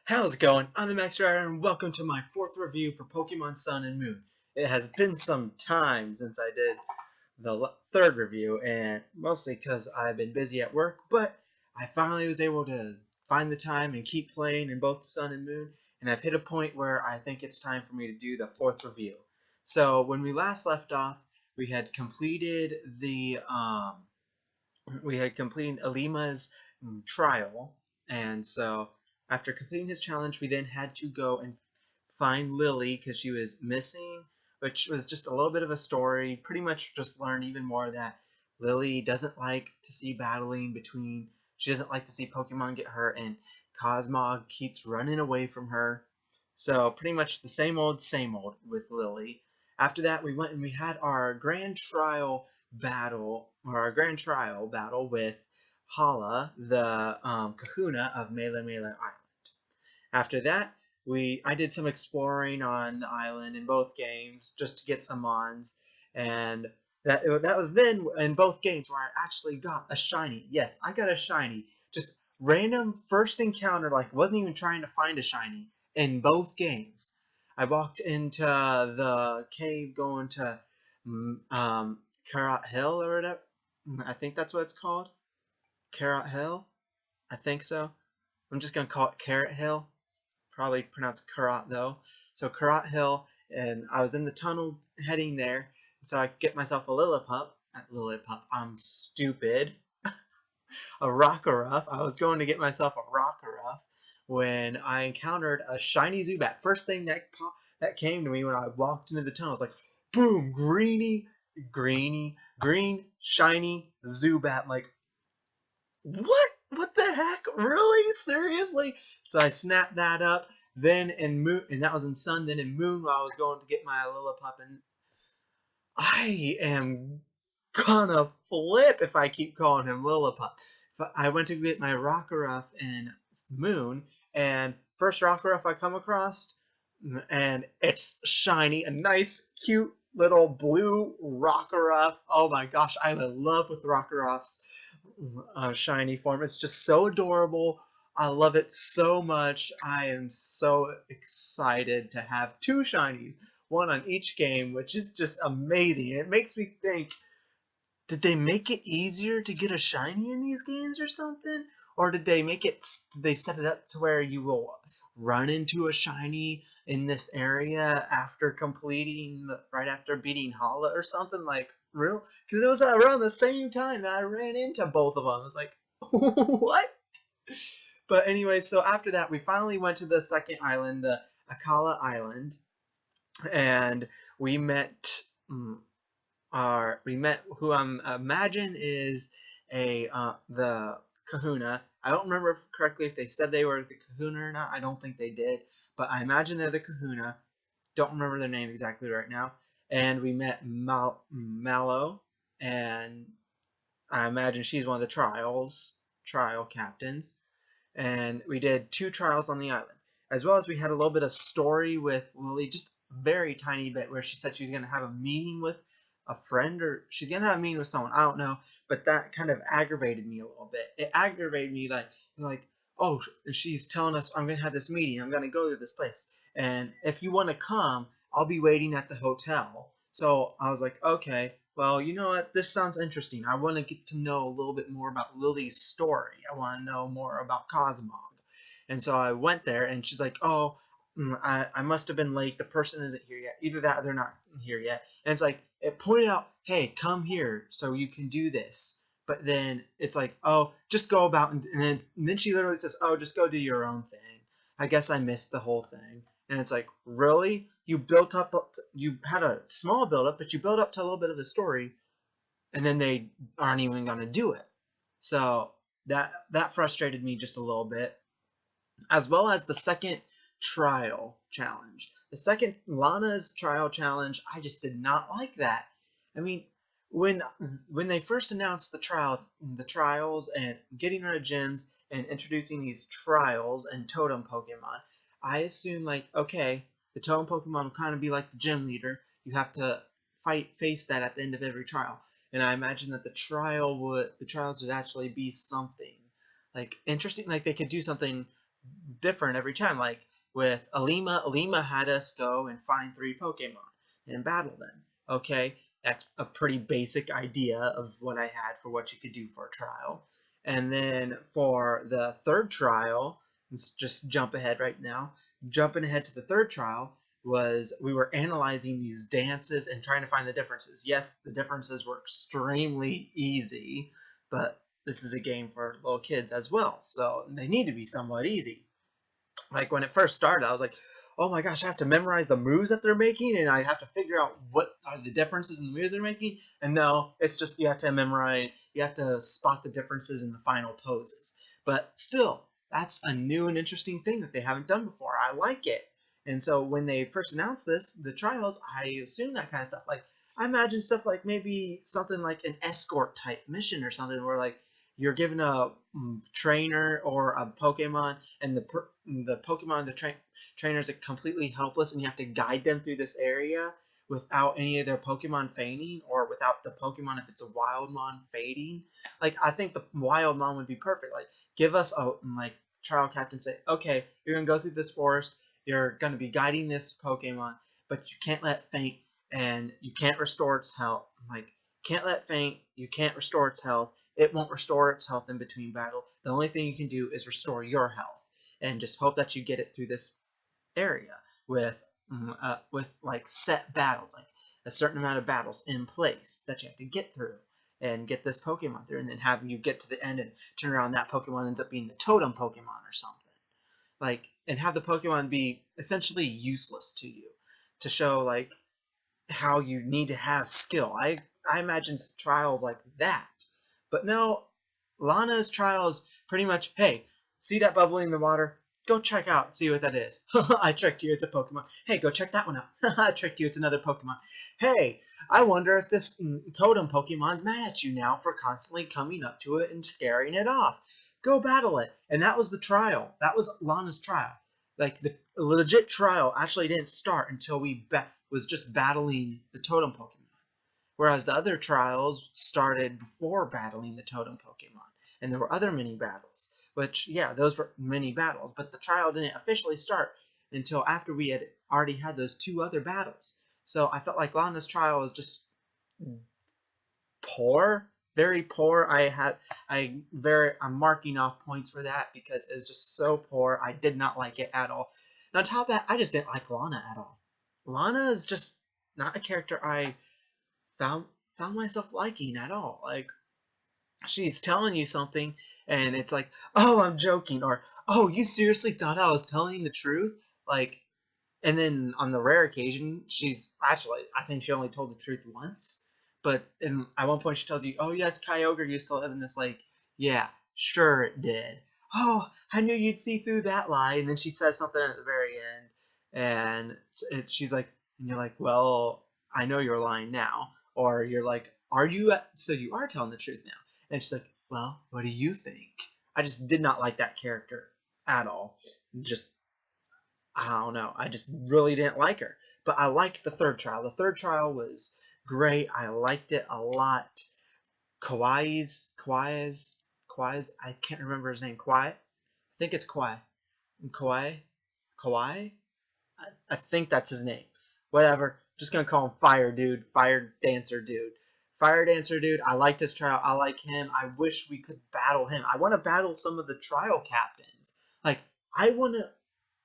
How's it going? I'm the MaxxiWriter and welcome to my fourth review for Pokemon Sun and Moon. It has been some time since I did the third review, and mostly because I've been busy at work, but I finally was able to find the time and keep playing in both Sun and Moon, and I've hit a point where I think it's time for me to do the fourth review. So when we last left off, we had completed Alima's trial, and so after completing his challenge, we then had to go and find Lily because she was missing, which was just a little bit of a story. Pretty much just learn even more that Lily doesn't like to see battling between. She doesn't like to see Pokemon get hurt, and Cosmog keeps running away from her. So pretty much the same old with Lily. After that, we went and we had our grand trial battle, with Hala, the Kahuna of Melemele Island. After that, I did some exploring on the island in both games just to get some mons, and that was then in both games where I actually got a shiny. Yes, I got a shiny. Just random first encounter, like wasn't even trying to find a shiny in both games. I walked into the cave going to Carrot Hill or whatever. I think that's what it's called. Carrot Hill? I think so. I'm just going to call it Carrot Hill. It's probably pronounced Carrot though. So Carrot Hill, and I was in the tunnel heading there. So I get myself a Lillipup. I'm stupid. A Rockruff. I was going to get myself a Rockruff when I encountered a shiny Zubat. First thing that came to me when I walked into the tunnel was like, boom, green, shiny Zubat. I'm like, what? What the heck? Really? Seriously? So I snapped that up. Then in Moon, and that was in Sun. Then in Moon, while I was going to get my Lillipup, and I am gonna flip if I keep calling him Lillipup. I went to get my Rockruff in Moon, and first Rockruff I come across, and it's shiny, a nice, cute little blue Rockruff. Oh my gosh, I'm in love with Rockruff's shiny form. It's just so adorable. I love it so much. I am so excited to have two shinies, one on each game, which is just amazing. And it makes me think, did they make it easier to get a shiny in these games or something? Or did they set it up to where you will run into a shiny in this area right after beating Hala or something? Like, real? Because it was around the same time that I ran into both of them. I was like, what? But anyway, so after that, we finally went to the second island, the Akala Island, and we met who I'm imagine is the Kahuna. I don't remember correctly if they said they were the Kahuna or not. I don't think they did, but I imagine they're the Kahuna. Don't remember their name exactly right now. And we met Mallow, and I imagine she's one of the trial captains. And we did 2 trials on the island, as well as we had a little bit of story with Lily, just a very tiny bit, where she said she was going to have a meeting with a friend, or she's going to have a meeting with someone, I don't know, but that kind of aggravated me a little bit. It aggravated me like, oh, she's telling us I'm going to have this meeting, I'm going to go to this place, and if you want to come, I'll be waiting at the hotel. So I was like, okay, well, you know what? This sounds interesting. I want to get to know a little bit more about Lily's story. I want to know more about Cosmog. And so I went there, and she's like, oh, I must have been late. The person isn't here yet. Either that or they're not here yet. And it's like, it pointed out, hey, come here so you can do this. But then it's like, oh, just go about, and then she literally says, oh, just go do your own thing. I guess I missed the whole thing. And it's like, really? You had a small build up, but you build up to a little bit of a story, and then they aren't even going to do it. So that frustrated me just a little bit, as well as the second trial challenge. The second Lana's trial challenge, I just did not like that. I mean, when they first announced the trials and getting rid of gyms and introducing these trials and totem Pokemon, I assumed, like, okay, the totem Pokemon will kind of be like the gym leader. You have to face that at the end of every trial. And I imagine that the trials would actually be something like interesting, like they could do something different every time. Like with Alima had us go and find 3 Pokemon and battle them. Okay, that's a pretty basic idea of what I had for what you could do for a trial. And then for the third trial, let's just jump ahead right now. Jumping ahead to the third trial was we were analyzing these dances and trying to find the differences. Yes, the differences were extremely easy, but this is a game for little kids as well, so they need to be somewhat easy. Like when it first started, I was like, oh my gosh, I have to memorize the moves that they're making, and I have to figure out what are the differences in the moves they're making. And no, it's just you have to memorize, you have to spot the differences in the final poses. But still, that's a new and interesting thing that they haven't done before. I like it. And so when they first announced this, the trials, I assume that kind of stuff. Like I imagine stuff like maybe something like an escort type mission or something where like you're given a trainer or a Pokemon, and the Pokemon, trainers are completely helpless, and you have to guide them through this area without any of their Pokemon fainting, or without the Pokemon, if it's a Wildmon, fading. Like I think the Wildmon would be perfect. Like give us a trial captain, say, okay, you're gonna go through this forest, you're gonna be guiding this Pokemon, but you can't let faint, and you can't restore its health. Like can't let faint, you can't restore its health. It won't restore its health in between battle. The only thing you can do is restore your health, and just hope that you get it through this area with like set battles, like a certain amount of battles in place that you have to get through and get this Pokemon through, and then have you get to the end and turn around, that Pokemon ends up being the totem Pokemon or something. Like, and have the Pokemon be essentially useless to you, to show like how you need to have skill. I imagine trials like that. But no, Lana's trial is pretty much, hey, see that bubbling in the water? Go check out, see what that is. I tricked you, it's a Pokemon. Hey, go check that one out. I tricked you, it's another Pokemon. Hey, I wonder if this totem Pokemon's mad at you now for constantly coming up to it and scaring it off. Go battle it. And that was the trial. That was Lana's trial. Like, the legit trial actually didn't start until we was just battling the totem Pokemon. Whereas the other trials started before battling the totem Pokemon. And there were other mini battles. Which, yeah, those were mini battles. But the trial didn't officially start until after we had already had those 2 other battles. So I felt like Lana's trial was just poor. Very poor. I'm marking off points for that because it was just so poor. I did not like it at all. And on top of that, I just didn't like Lana at all. Lana is just not a character I found myself liking at all. Like, she's telling you something and it's like, oh, I'm joking, or oh, you seriously thought I was telling the truth? Like, and then on the rare occasion, she's actually, I think she only told the truth once, but at one point she tells you, oh yes, Kyogre used to live in this lake. Yeah, sure it did. Oh, I knew you'd see through that lie. And then she says something at the very end, and she's like, and you're like, well, I know you're lying now. Or you're like, are you, so you are telling the truth now? And she's like, well, what do you think? I just did not like that character at all. Just, I don't know. I just really didn't like her. But I liked the third trial. The third trial was great. I liked it a lot. Kawai's, I can't remember his name. Kawhi? I think it's Kawhi. Kawhi? Kawhi? I think that's his name. Whatever. Just gonna call him Fire Dude. Fire Dancer Dude. Fire Dancer Dude. I like this trial. I like him. I wish we could battle him. I want to battle some of the trial captains. Like, I want to,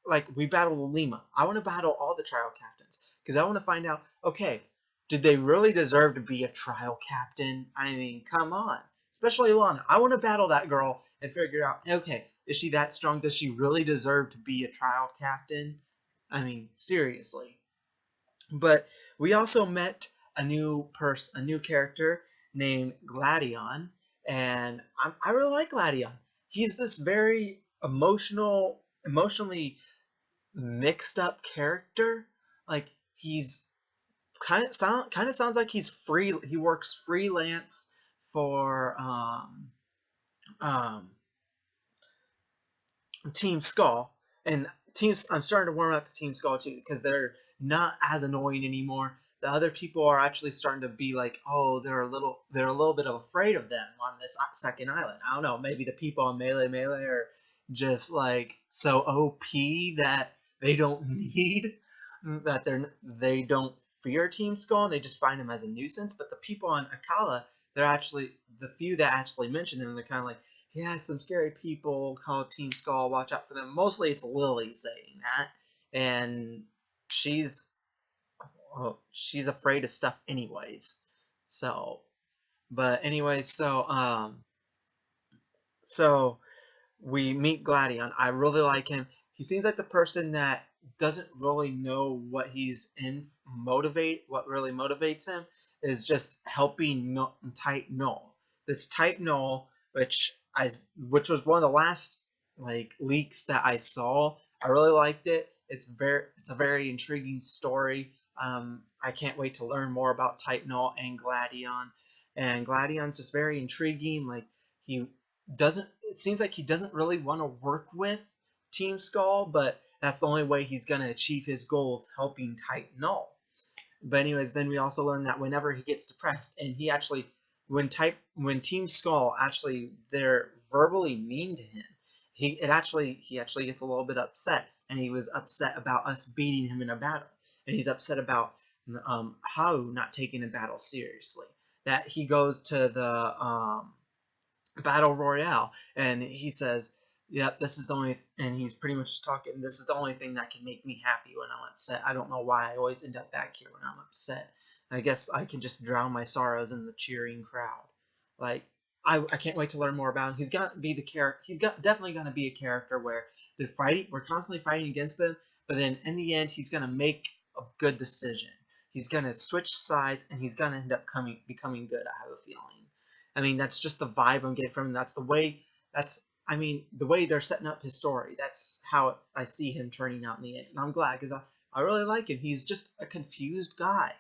like, we battled Lima. I want to battle all the trial captains. Because I want to find out, okay, did they really deserve to be a trial captain? I mean, come on. Especially Lana. I want to battle that girl and figure out, okay, is she that strong? Does she really deserve to be a trial captain? I mean, seriously. But we also met a new character named Gladion, and I really like Gladion. He's this very emotionally mixed up character. Like, he's kind of sounds like he's free. He works freelance for um, Team Skull, and I'm starting to warm up to Team Skull too because they're not as annoying anymore. The other people are actually starting to be like, oh, they're a little bit of afraid of them on this second island. I don't know, maybe the people on Melemele are just like so OP that they don't need that they don't fear Team Skull, and they just find him as a nuisance. But the people on Akala, they're actually the few that actually mention him. They're kind of like, yeah, some scary people called Team Skull. Watch out for them. Mostly it's Lily saying that, and she's she's afraid of stuff anyways. So, but anyways, so we meet Gladion. I really like him. He seems like the person that doesn't really know what what really motivates him is just helping Type Null. This Type Null, which was one of the last like leaks that I saw. I really liked it. It's a very intriguing story. I can't wait to learn more about Type Null and Gladion. And Gladion's just very intriguing. Like he doesn't it seems like he doesn't really want to work with Team Skull, but that's the only way he's going to achieve his goal of helping Type Null. But anyways, then we also learn that whenever he gets depressed, and he actually when Team Skull actually they're verbally mean to him, he actually gets a little bit upset, and he was upset about us beating him in a battle, and he's upset about Hau not taking a battle seriously. That he goes to the battle royale, and he says, "Yep, this is the only," and he's pretty much just talking. This is the only thing that can make me happy when I'm upset. I don't know why I always end up back here when I'm upset. I guess I can just drown my sorrows in the cheering crowd. Like I can't wait to learn more about him. He's gonna be the character. Definitely gonna be a character where we're constantly fighting against them, but then in the end, he's gonna make a good decision. He's gonna switch sides, and he's gonna end up becoming good. I have a feeling. I mean, that's just the vibe I'm getting from him. That's the way. The way they're setting up his story. That's how I see him turning out in the end. And I'm glad because I really like him. He's just a confused guy,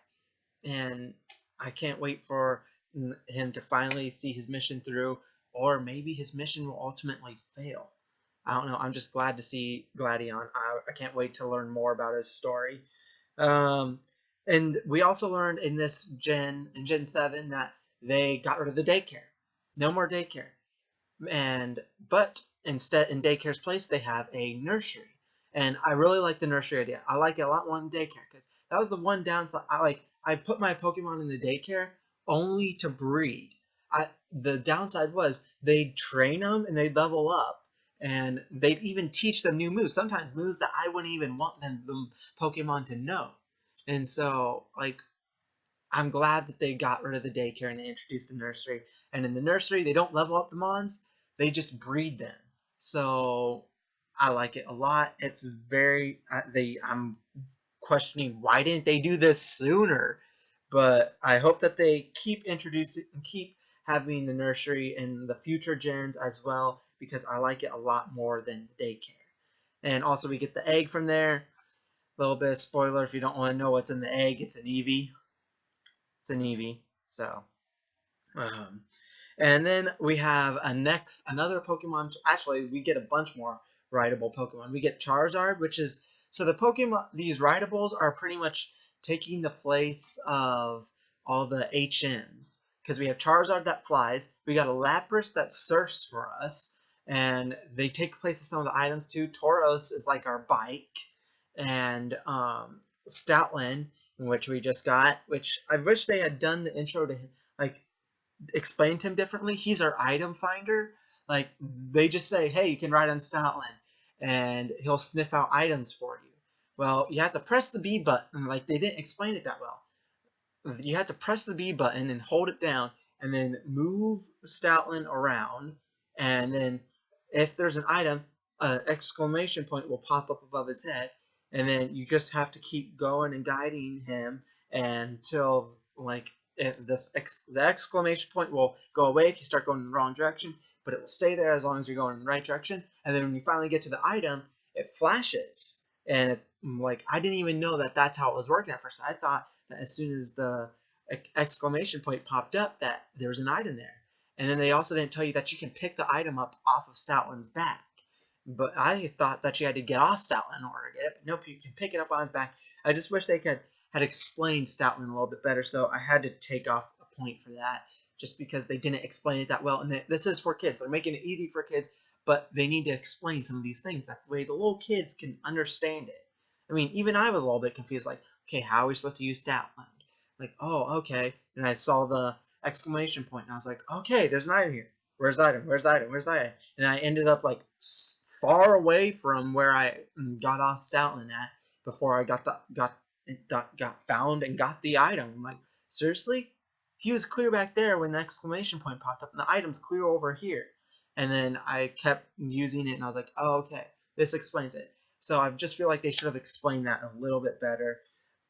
and I can't wait for him to finally see his mission through, or maybe his mission will ultimately fail. I don't know. I'm just glad to see Gladion. I can't wait to learn more about his story. Um, and we also learned in Gen 7, that they got rid of the daycare. No more daycare. But instead, in daycare's place, they have a nursery. And I really like the nursery idea. I like it a lot more than daycare, because that was the one downside. I put my Pokemon in the daycare only to breed. The downside was they'd train them and they'd level up, and they'd even teach them new moves. Sometimes moves that I wouldn't even want the Pokemon to know. And so, like, I'm glad that they got rid of the daycare and they introduced the nursery. And in the nursery, they don't level up the Mons, they just breed them. So I like it a lot. It's very I'm questioning why didn't they do this sooner, but I hope that they keep having the nursery in the future gens as well, because I like it a lot more than daycare. And also we get the egg from there. A little bit of spoiler if you don't want to know what's in the egg. It's an Eevee. It's an Eevee. So, and then we have another Pokemon. Actually, we get a bunch more rideable Pokemon. We get Charizard, which is so the Pokemon. These rideables are pretty much taking the place of all the HMs, because we have Charizard that flies. We got a Lapras that surfs for us, and they take the place of some of the items too. Tauros is like our bike, and Stoutland, which we just got, which I wish they had done the intro to him, like explained him differently. He's our item finder. Like they just say, hey, you can ride on Stoutland, and he'll sniff out items for you. Well, you have to press the B button. Like they didn't explain it that well. You have to press the B button and hold it down, and then move Stoutland around, and then if there's an item, an exclamation point will pop up above his head, and then you just have to keep going and guiding him until like the exclamation point will go away if you start going in the wrong direction, but it will stay there as long as you're going in the right direction. And then when you finally get to the item, it flashes, and like I didn't even know that that's how it was working at first. I thought that as soon as the exclamation point popped up, that there was an item there. And then they also didn't tell you that you can pick the item up off of Stoutland's back. But I thought that you had to get off Stoutland in order to get it. But nope, you can pick it up on his back. I just wish they had explained Stoutland a little bit better, so I had to take off a point for that, just because they didn't explain it that well. And this is for kids. They're making it easy for kids, but they need to explain some of these things that way the little kids can understand it. I mean, even I was a little bit confused, like, okay, how are we supposed to use Statland? Like, oh, okay. And I saw the exclamation point, and I was like, okay, there's an item here. Where's the item? Where's the item? Where's the item? And I ended up like far away from where I got off Stoutland at before I got found and got the item. I'm like, seriously? He was clear back there when the exclamation point popped up, and the item's clear over here. And then I kept using it, and I was like, oh, okay, this explains it. So I just feel like they should have explained that a little bit better.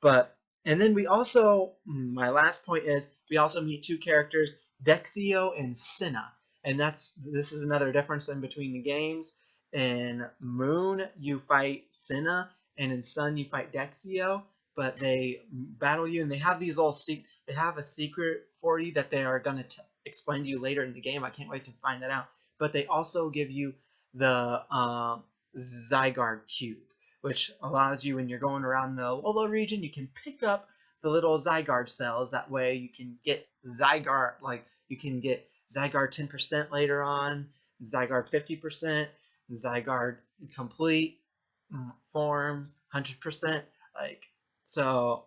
But and then we also, my last point is, we also meet two characters, Dexio and Cinna. And this is another difference in between the games. In Moon, you fight Cinna, and in Sun, you fight Dexio. But they battle you, and they have these little they have a secret for you that they are going to explain to you later in the game. I can't wait to find that out. But they also give you the Zygarde Cube, which allows you, when you're going around the Alola region, you can pick up the little Zygarde cells. That way you can get Zygarde, like you can get Zygarde 10% later on, Zygarde 50%, Zygarde complete form 100%. Like, so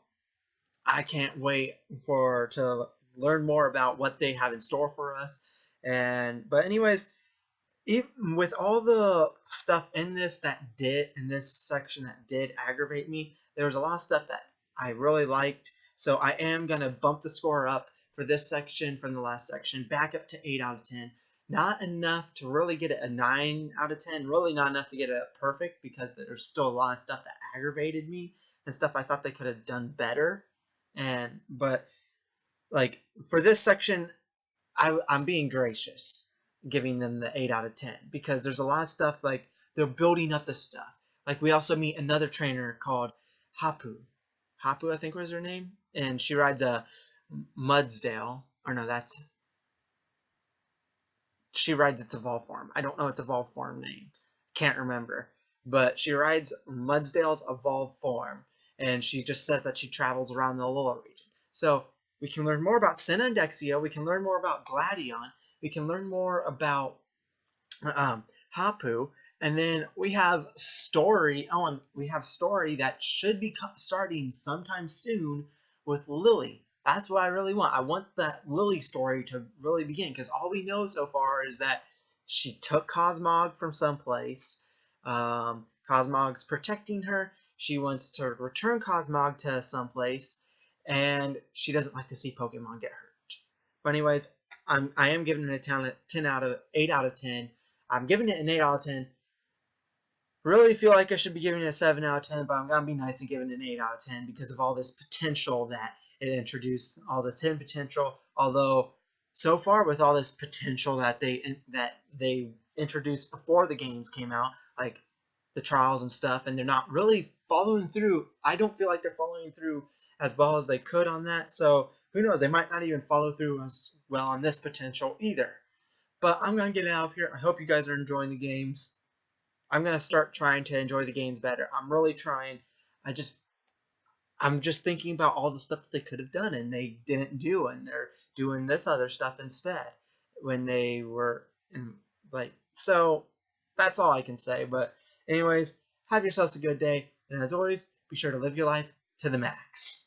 I can't wait to learn more about what they have in store for us. But anyways, even with all the stuff in this section that did aggravate me, there was a lot of stuff that I really liked. So I am gonna bump the score up for this section from the last section back up to 8 out of 10. Not enough to really get it a 9 out of 10. Really not enough to get it a perfect, because there's still a lot of stuff that aggravated me and stuff I thought they could have done better. But like for this section, I'm being gracious, giving them the 8 out of 10, because there's a lot of stuff, like they're building up the stuff. Like we also meet another trainer called Hapu. Hapu, I think was her name, and she rides a Mudsdale. Or no, she rides its evolved form. I don't know its evolved form name. Can't remember. But she rides Mudsdale's evolved form, and she just says that she travels around the Alola region. So we can learn more about Cinna and Dexio. We can learn more about Gladion. We can learn more about Hapu. And then we have Story. Oh, and we have Story that should be starting sometime soon with Lily. That's what I really want. I want that Lily story to really begin, because all we know so far is that she took Cosmog from someplace. Cosmog's protecting her. She wants to return Cosmog to someplace, and she doesn't like to see Pokemon get hurt. But anyways, I am giving it a 8 out of 10. I'm giving it an 8 out of 10. Really feel like I should be giving it a 7 out of 10, but I'm gonna be nice and giving it an 8 out of 10 because of all this potential that it introduced, all this hidden potential. Although so far, with all this potential that they introduced before the games came out, like the trials and stuff, and they're not really following through. I don't feel like they're following through as well as they could on that. So who knows? They might not even follow through as well on this potential either. But I'm gonna get out of here. I hope you guys are enjoying the games. I'm gonna start trying to enjoy the games better. I'm really trying. I'm just thinking about all the stuff that they could have done and they didn't do, and they're doing this other stuff instead when they were like. So that's all I can say. But anyways, have yourselves a good day, and as always, be sure to live your life to the max.